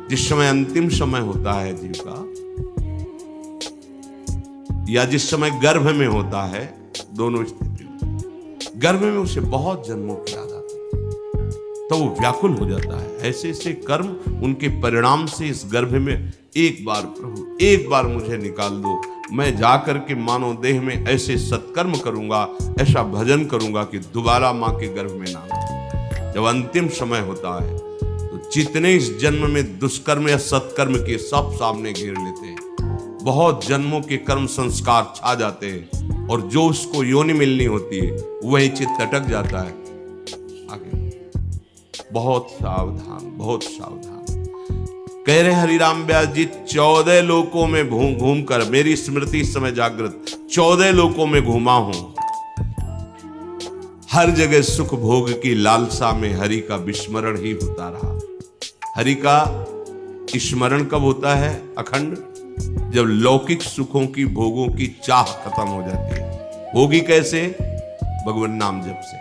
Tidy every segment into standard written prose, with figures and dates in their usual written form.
जिस समय अंतिम समय होता है जीव का, या जिस समय गर्भ में होता है, दोनों स्थिति में, गर्भ में उसे बहुत जन्मों की याद आती है, तो वो व्याकुल हो जाता है। ऐसे ऐसे कर्म उनके परिणाम से इस गर्भ में एक बार प्रभु, एक बार मुझे निकाल दो, मैं जाकर के मानव देह में ऐसे सत्कर्म करूंगा, ऐसा भजन करूंगा कि दोबारा मां के गर्भ में ना आऊं। जब अंतिम समय होता है तो जितने इस जन्म में दुष्कर्म या सत्कर्म के सब सामने घेर लेते हैं, बहुत जन्मों के कर्म संस्कार छा जाते हैं, और जो उसको योनि मिलनी होती है वही चित्त अटक जाता है। आगे बहुत सावधान, बहुत सावधान। कह रहे हरिराम व्यास जी, 14 लोकों में घूम कर मेरी स्मृति इस समय जागृत, 14 लोकों में घूमा हूं, हर जगह सुख भोग की लालसा में हरि का विस्मरण ही होता रहा। हरि का स्मरण कब होता है अखंड? जब लौकिक सुखों की, भोगों की चाह खत्म हो जाती है। होगी कैसे? भगवान नाम जप से।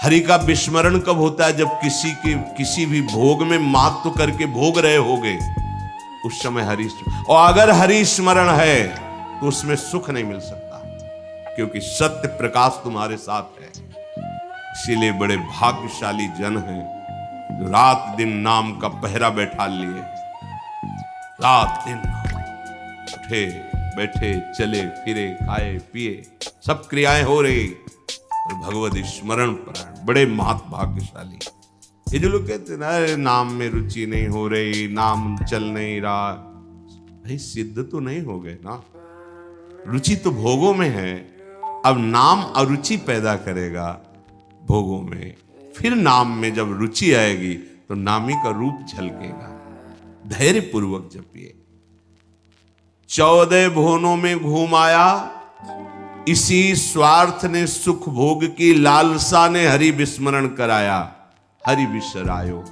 हरि का विस्मरण कब होता है? जब किसी भी भोग में महत्व करके भोग रहे होगे, उस समय हरि, और अगर हरि स्मरण है तो उसमें सुख नहीं मिल सकता, क्योंकि सत्य प्रकाश तुम्हारे साथ है। इसीलिए बड़े भाग्यशाली जन हैं जो रात दिन नाम का पहरा बैठा लिए, रात दिन उठे बैठे चले फिरे खाए पिए सब क्रियाएं हो रही, और भगवत स्मरण परायण, बड़े महत भाग्यशाली। ये जो लोग कहते हैं ना, नाम में रुचि नहीं हो रही, नाम चल नहीं रहा, भाई सिद्ध तो नहीं हो गए ना। रुचि तो भोगों में है, अब नाम अरुचि पैदा करेगा भोगों में, फिर नाम में जब रुचि आएगी तो नामी का रूप झलकेगा। धैर्य पूर्वक जपिए। 14 भुवनों में घूम आया, इसी स्वार्थ ने सुख भोग की लालसा ने हरि विस्मरण कराया, हरि विसरायो।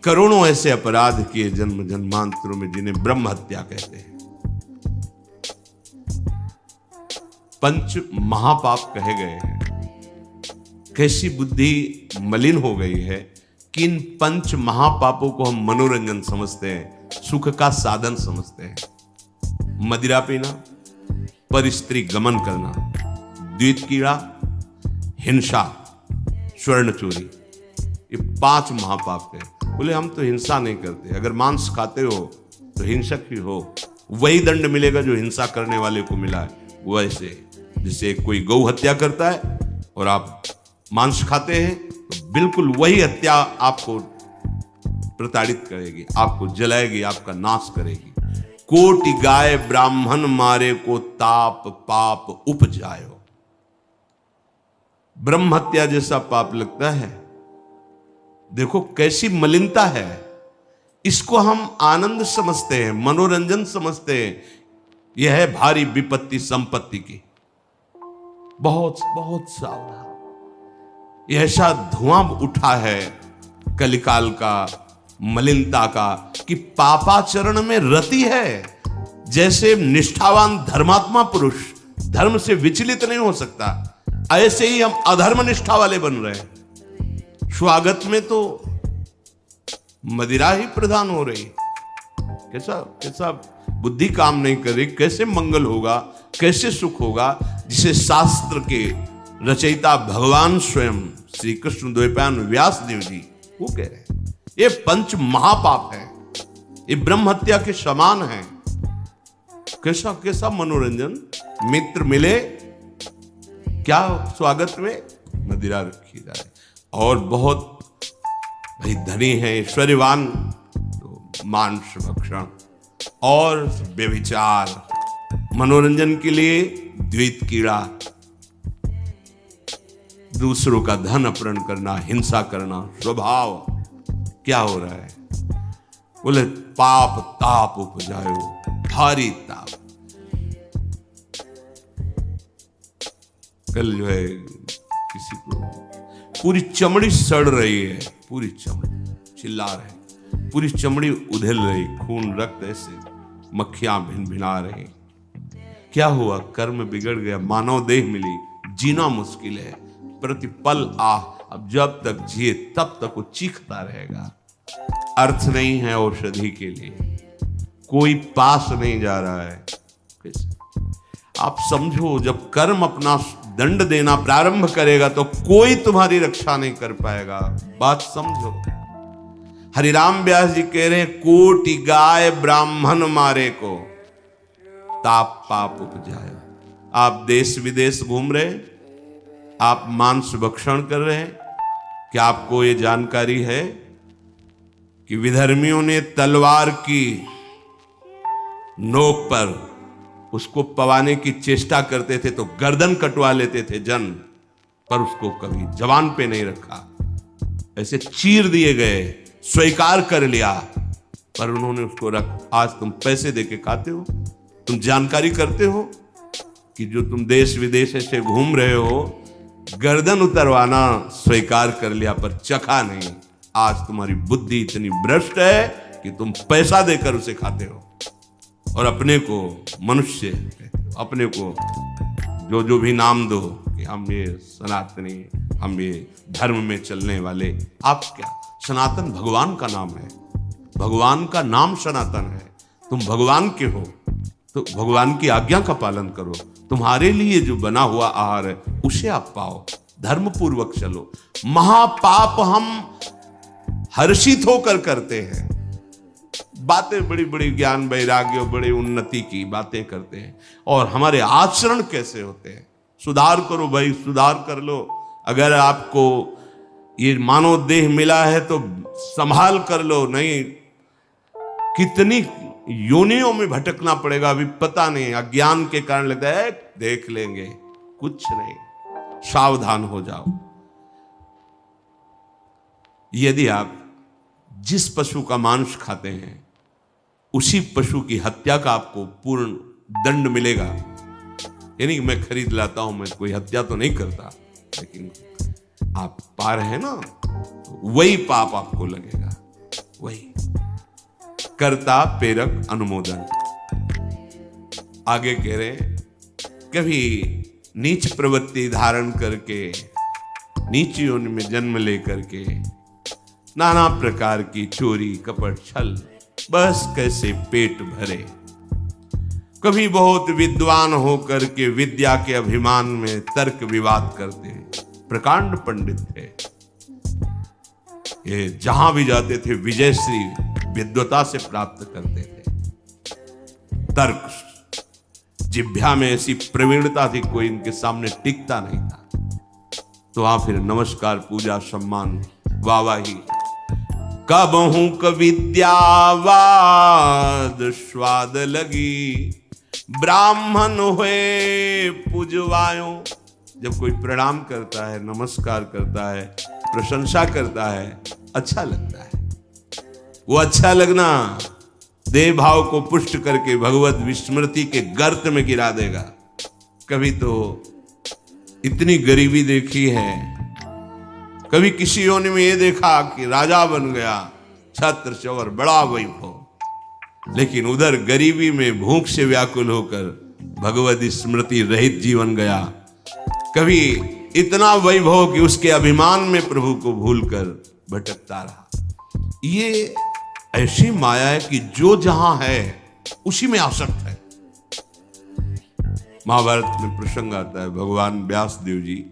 करोड़ों ऐसे अपराध किए जन्म जन्मांतरों में, जिन्हें ब्रह्म हत्या कहते हैं। पंच महापाप कहे गए हैं। कैसी बुद्धि मलिन हो गई है कि इन पंच महापापों को हम मनोरंजन समझते हैं, सुख का साधन समझते हैं। मदिरा पीना, पर स्त्री गमन करना, द्वित कीड़ा, हिंसा, स्वर्ण चोरी, ये 5 महापाप है। बोले हम तो हिंसा नहीं करते, अगर मांस खाते हो तो हिंसक ही हो, वही दंड मिलेगा जो हिंसा करने वाले को मिला है। वैसे जैसे कोई गौ हत्या करता है और आप मांस खाते हैं, तो बिल्कुल वही हत्या आपको प्रताड़ित करेगी, आपको जलाएगी, आपका नाश करेगी। कोटि गाय ब्राह्मण मारे को ताप पाप उपजायो। ब्रह्म हत्या जैसा पाप लगता है। देखो कैसी मलिनता है। इसको हम आनंद समझते हैं, मनोरंजन समझते हैं। यह है भारी विपत्ति संपत्ति की। बहुत बहुत सावधान। यह ऐसा धुआं उठा है कलिकाल का, मलिनता का, कि पापाचरण में रति है। जैसे निष्ठावान धर्मात्मा पुरुष धर्म से विचलित नहीं हो सकता, ऐसे ही हम अधर्म निष्ठा वाले बन रहे हैं। स्वागत में तो मदिरा ही प्रधान हो रही। कैसा बुद्धि काम नहीं कर रही। कैसे मंगल होगा, कैसे सुख होगा, जिसे शास्त्र के रचयिता भगवान स्वयं श्री कृष्ण द्वैपायन व्यास देव जी वो कह रहे हैं। ये पंच महापाप है, ये ब्रह्म हत्या के समान है। कैसा मनोरंजन। मित्र मिले, क्या स्वागत में मदिरा रखी जाए, और बहुत भाई धनी है, ऐश्वर्यवान, तो मांस भक्षण और व्यभिचार, मनोरंजन के लिए द्वैत कीड़ा, दूसरों का धन अपहरण करना, हिंसा करना स्वभाव। क्या हो रहा है? बोले पाप ताप उपजायो, भारी ताप। कल जो है किसी को पूरी चमड़ी सड़ रही है, पूरी चमड़ी, चिल्ला रहे, पूरी चमड़ी उधेल रही, खून रक्त ऐसे मक्खियां भिन भिना रही। क्या हुआ? कर्म बिगड़ गया, मानव देह मिली, जीना मुश्किल है, प्रतिपल अब जब तक जिए तब तक वो चीखता रहेगा। अर्थ नहीं है औषधि के लिए, कोई पास नहीं जा रहा है। आप समझो, जब कर्म अपना दंड देना प्रारंभ करेगा तो कोई तुम्हारी रक्षा नहीं कर पाएगा। बात समझो। हरिराम व्यास जी कह रहे हैं, कोटि गाय ब्राह्मण मारे को ताप पाप उपजाए। आप देश विदेश घूम रहे, आप मांस भक्षण कर रहे हैं, क्या आपको ये जानकारी है कि विधर्मियों ने तलवार की नोक पर उसको पवाने की चेष्टा करते थे तो गर्दन कटवा लेते थे जन, पर उसको कभी जवान पे नहीं रखा, ऐसे चीर दिए गए, स्वीकार कर लिया, पर उन्होंने उसको रख। आज तुम पैसे देके खाते हो, तुम जानकारी करते हो कि जो तुम देश विदेश से घूम रहे हो, गर्दन उतरवाना स्वीकार कर लिया पर चखा नहीं। आज तुम्हारी बुद्धि इतनी भ्रष्ट है कि तुम पैसा देकर उसे खाते हो और अपने को मनुष्य, अपने को जो भी नाम दो कि हम ये सनातनी, हम ये धर्म में चलने वाले। आप क्या, सनातन भगवान का नाम है, भगवान का नाम सनातन है। तुम भगवान के हो तो भगवान की आज्ञा का पालन करो। तुम्हारे लिए जो बना हुआ आहार है उसे आप पाओ, धर्म पूर्वक चलो। महापाप हम हर्षित होकर करते हैं, बातें बड़ी बड़ी ज्ञान वैराग्य बड़ी उन्नति की बातें करते हैं, और हमारे आचरण कैसे होते हैं। सुधार करो भाई, सुधार कर लो। अगर आपको ये मानव देह मिला है तो संभाल कर लो, नहीं कितनी योनियों में भटकना पड़ेगा अभी पता नहीं। अज्ञान के कारण लगता है देख लेंगे, कुछ नहीं। सावधान हो जाओ। यदि आप जिस पशु का मांस खाते हैं उसी पशु की हत्या का आपको पूर्ण दंड मिलेगा। यानी मैं खरीद लाता हूं, मैं कोई हत्या तो नहीं करता, लेकिन आप पा रहे हैं ना, वही पाप आपको लगेगा। वही कर्ता प्रेरक अनुमोदन। आगे कह रहे, कभी नीच प्रवृत्ति धारण करके, नीच योनि में जन्म लेकर के नाना प्रकार की चोरी कपट छल, बस कैसे पेट भरे। कभी बहुत विद्वान होकर के विद्या के अभिमान में तर्क विवाद करते हैं, प्रकांड पंडित थे ये, जहां भी जाते थे विजयश्री विद्वता से प्राप्त करते थे। तर्क जिह्वा में ऐसी प्रवीणता थी, कोई इनके सामने टिकता नहीं था। तो वहां फिर नमस्कार, पूजा, सम्मान, वाहवाही। कबहू कविद्यावाद स्वाद लगी, ब्राह्मण हुए पूजवायो। जब कोई प्रणाम करता है, नमस्कार करता है, प्रशंसा करता है, अच्छा लगता है। वो अच्छा लगना देह भाव को पुष्ट करके भगवत विस्मृति के गर्त में गिरा देगा। कभी तो इतनी गरीबी देखी है, कभी किसी योनि में ये देखा कि राजा बन गया, छत्र चौर बड़ा वैभव, लेकिन उधर गरीबी में भूख से व्याकुल होकर भगवत स्मृति रहित जीवन गया। कभी इतना वैभव कि उसके अभिमान में प्रभु को भूलकर भटकता रहा। ये ऐसी माया है कि जो जहां है उसी में आसक्त है। महाभारत में प्रसंग आता है, भगवान व्यास देव जी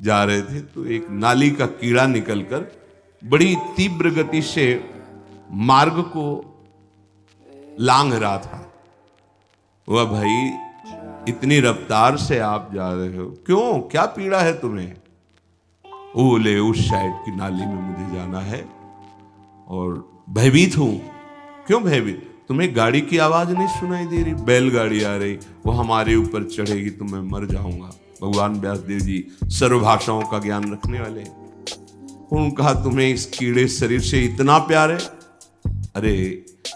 जा रहे थे तो एक नाली का कीड़ा निकलकर बड़ी तीव्र गति से मार्ग को लांघ रहा था। वह भाई, इतनी रफ्तार से आप जा रहे हो, क्यों, क्या पीड़ा है तुम्हें? बोले उस साइड की नाली में मुझे जाना है और भयभीत हूं। क्यों भयभीत? तुम्हें गाड़ी की आवाज नहीं सुनाई दे रही? बैलगाड़ी आ रही, वो हमारे ऊपर चढ़ेगी तो मैं मर जाऊंगा। भगवान व्यासदेव जी सर्वभाषाओं का ज्ञान रखने वाले, उन्होंने कहा तुम्हें इस कीड़े शरीर से इतना प्यार है? अरे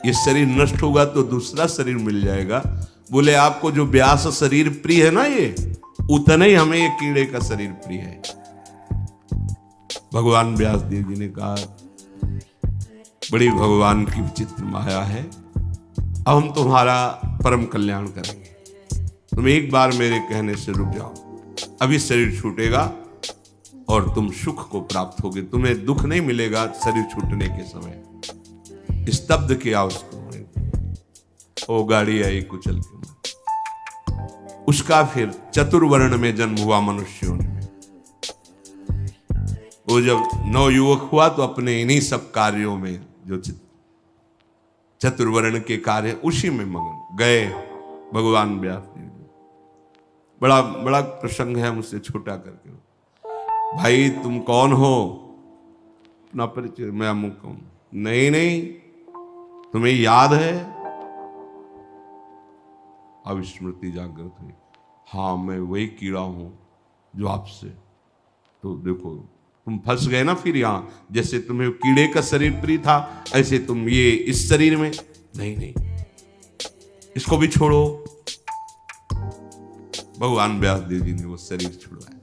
ये शरीर नष्ट होगा तो दूसरा शरीर मिल जाएगा। बोले आपको जो व्यास शरीर प्रिय है ना, ये उतना ही हमें ये कीड़े का शरीर प्रिय है। भगवान व्यासदेव जी ने कहा बड़ी भगवान की विचित्र माया है, अब हम तुम्हारा परम कल्याण करेंगे। तुम एक बार मेरे कहने से रुक जाओ, अभी शरीर छूटेगा और तुम सुख को प्राप्त होगे। तुम्हें दुख नहीं मिलेगा शरीर छूटने के समय। स्तब्ध किया उसको, वो गाड़ी आई कुचल के। उसका फिर चतुर्वर्ण में जन्म हुआ मनुष्यों में। वो जब नवयुवक हुआ तो अपने इन्हीं सब कार्यों में, जो चतुर्वर्ण के कार्य, उसी में मगन गए भगवान व्यास जी। बड़ा बड़ा प्रसंग है, मुझसे छोटा करके। भाई तुम कौन हो? अपना परिचय। मैं अमुक हूं। नहीं नहीं, तुम्हें याद है? अब स्मृति जागृत हुई। हाँ, मैं वही कीड़ा हूं जो आपसे। तो देखो तुम फंस गए ना फिर यहां। जैसे तुम्हें कीड़े का शरीर प्रिय था, ऐसे तुम ये इस शरीर में। नहीं नहीं, इसको भी छोड़ो। भगवान व्यास देव जी ने वो शरीर छुड़वाया।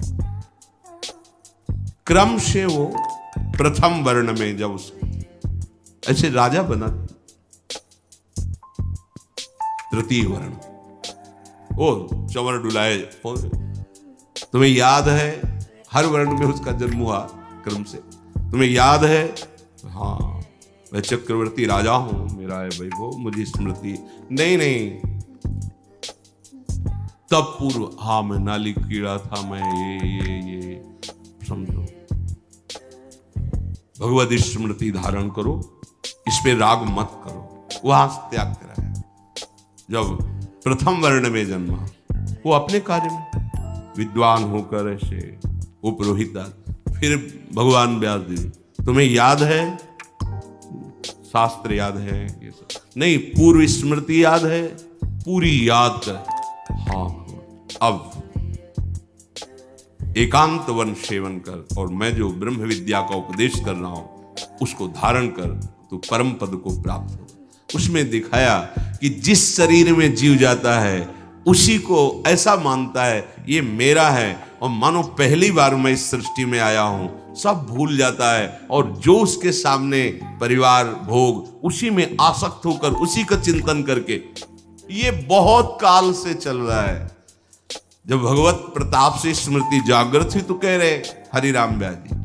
क्रम से वो प्रथम वर्ण में जब ऐसे राजा बना, तृतीय वर्ण, ओ चंवर डुलाए। तुम्हें याद है? हर वर्ण में उसका जन्म हुआ क्रम से। तुम्हें याद है? हाँ, मैं चक्रवर्ती राजा हूं, मेरा है वैभव, मुझे स्मृति। नहीं नहीं, तब पूर्व। हाँ, मैं नाली कीड़ा था, मैं ये समझो। भगवत स्मृति धारण करो, इस पे राग मत करो। वहां त्याग कराया। जब प्रथम वर्ण में जन्मा, वो अपने कार्य में विद्वान होकर ऐसे उपरोहिता। फिर भगवान व्यास जी, तुम्हें याद है? शास्त्र याद है? ये सब नहीं, पूर्व स्मृति याद है? पूरी याद कर। हाँ, अब एकांत वन सेवन कर, और मैं जो ब्रह्म विद्या का उपदेश कर रहा हूं उसको धारण कर, तो परम पद को प्राप्त हो। उसमें दिखाया कि जिस शरीर में जीव जाता है उसी को ऐसा मानता है ये मेरा है, और मानो पहली बार मैं इस सृष्टि में आया हूं, सब भूल जाता है। और जो उसके सामने परिवार, भोग, उसी में आसक्त होकर उसी का चिंतन करके, ये बहुत काल से चल रहा है। जब भगवत प्रताप से स्मृति जागृत हुई तो कह रहे हरिराम व्यास जी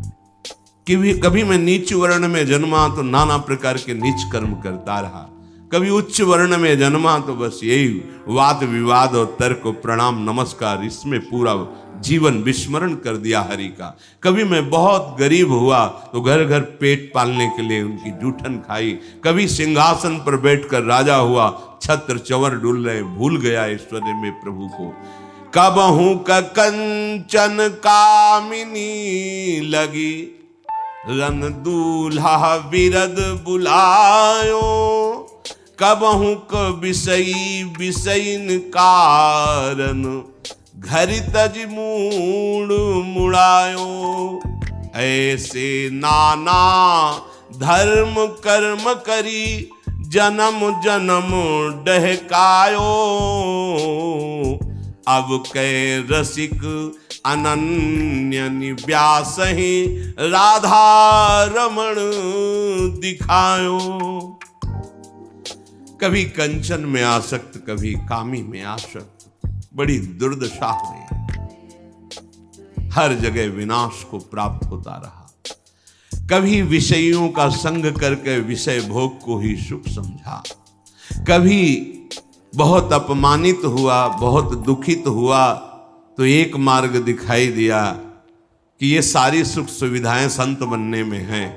कि कभी मैं नीच वर्ण में जन्मा तो नाना प्रकार के नीच कर्म करता रहा, कभी उच्च वर्ण में जन्मा तो बस यही वाद विवाद और तर्क प्रणाम नमस्कार, इसमें पूरा जीवन विस्मरण कर दिया हरि का। कभी मैं बहुत गरीब हुआ तो घर घर पेट पालने के लिए उनकी जूठन खाई। कभी सिंहासन पर बैठकर राजा हुआ, छत्र चंवर डुल रहे, भूल गया ऐश्वर्य में प्रभु को। कबहू का कंचन कामिनी लगी, रन दूल्हा बिरद बुलायो। कबहू क विषयी विषयन कारण, घर तज मूड मुड़ायो। ऐसे नाना धर्म कर्म करी, जन्म जन्म डहकायो। अब कै रसिक अनन्य व्यास ही, राधा रमण दिखायो। कभी कंचन में आसक्त, कभी कामी में आसक्त, बड़ी दुर्दशा हुई। हर जगह विनाश को प्राप्त होता रहा। कभी विषयों का संग करके विषय भोग को ही सुख समझा, कभी बहुत अपमानित हुआ, बहुत दुखित हुआ तो एक मार्ग दिखाई दिया कि ये सारी सुख सुविधाएं संत बनने में हैं।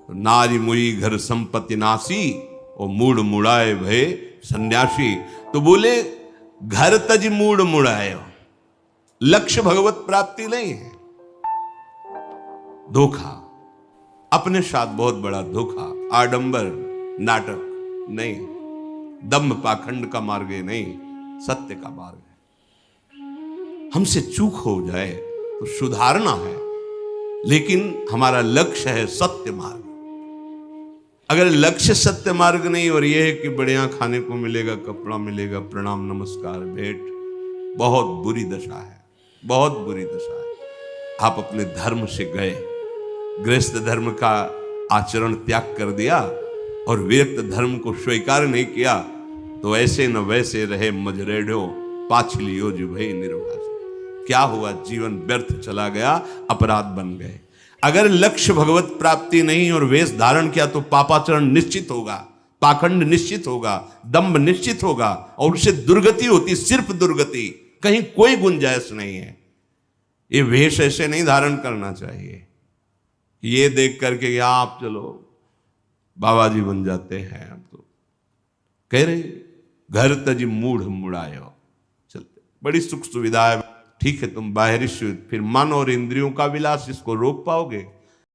तो नारी मुई घर संपत्ति नासी, और मूड मुड़ाए भय सन्यासी। तो बोले घर तज मूड मुड़ाए, लक्ष्य भगवत प्राप्ति नहीं है, धोखा, अपने साथ बहुत बड़ा धोखा, आडंबर, नाटक नहीं, दम्भ पाखंड का मार्ग नहीं, सत्य का मार्ग है। हमसे चूक हो जाए तो सुधारना है, लेकिन हमारा लक्ष्य है सत्य मार्ग। अगर लक्ष्य सत्य मार्ग नहीं और यह है कि बढ़िया खाने को मिलेगा, कपड़ा मिलेगा, प्रणाम नमस्कार भेंट, बहुत बुरी दशा है, बहुत बुरी दशा है। आप अपने धर्म से गए, गृहस्थ धर्म का आचरण त्याग कर दिया और विरक्त धर्म को स्वीकार नहीं किया, तो ऐसे न वैसे रहे मजरेढ़ो, पाछलियो जो भई निर्वास। क्या हुआ? जीवन व्यर्थ चला गया, अपराध बन गए। अगर लक्ष्य भगवत प्राप्ति नहीं और वेश धारण किया तो पापाचरण निश्चित होगा, पाखंड निश्चित होगा, दंभ निश्चित होगा और उससे दुर्गति होती, सिर्फ दुर्गति, कहीं कोई गुंजाइश नहीं है। ये वेश ऐसे नहीं धारण करना चाहिए। ये देख करके आप चलो बाबा जी बन जाते हैं। आप तो कह रहे घर तजी मूढ़ मुड़ायो, चलते बड़ी सुख सुविधा है। ठीक है, तुम बाहरी फिर मन और इंद्रियों का विलास इसको रोक पाओगे?